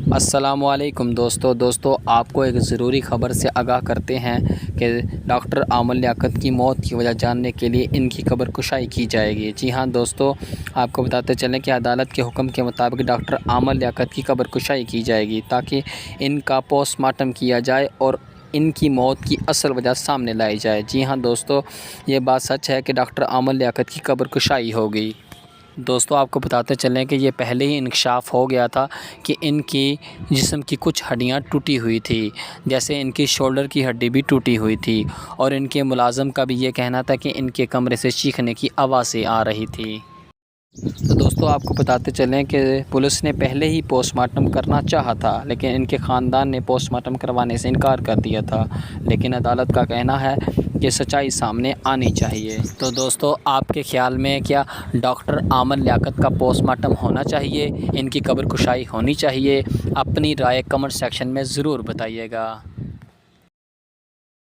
السلام علیکم دوستو آپ کو ایک ضروری خبر سے آگاہ کرتے ہیں کہ ڈاکٹر عامر لیاقت کی موت کی وجہ جاننے کے لیے ان کی قبر کشائی کی جائے گی۔ جی ہاں دوستو، آپ کو بتاتے چلیں کہ عدالت کے حکم کے مطابق ڈاکٹر عامر لیاقت کی قبر کشائی کی جائے گی تاکہ ان کا پوسٹ مارٹم کیا جائے اور ان کی موت کی اصل وجہ سامنے لائی جائے۔ جی ہاں دوستو، یہ بات سچ ہے کہ ڈاکٹر عامر لیاقت کی قبر کشائی ہوگی۔ دوستو آپ کو بتاتے چلیں کہ یہ پہلے ہی انکشاف ہو گیا تھا کہ ان کی جسم کی کچھ ہڈیاں ٹوٹی ہوئی تھی، جیسے ان کی شولڈر کی ہڈی بھی ٹوٹی ہوئی تھی، اور ان کے ملازم کا بھی یہ کہنا تھا کہ ان کے کمرے سے چیخنے کی آوازیں آ رہی تھی۔ تو دوستو آپ کو بتاتے چلیں کہ پولیس نے پہلے ہی پوسٹ مارٹم کرنا چاہا تھا، لیکن ان کے خاندان نے پوسٹ مارٹم کروانے سے انکار کر دیا تھا، لیکن عدالت کا کہنا ہے کہ سچائی سامنے آنی چاہیے۔ تو دوستو آپ کے خیال میں کیا ڈاکٹر عامر لیاقت کا پوسٹ مارٹم ہونا چاہیے، ان کی قبر کشائی ہونی چاہیے؟ اپنی رائے کمنٹ سیکشن میں ضرور بتائیے گا۔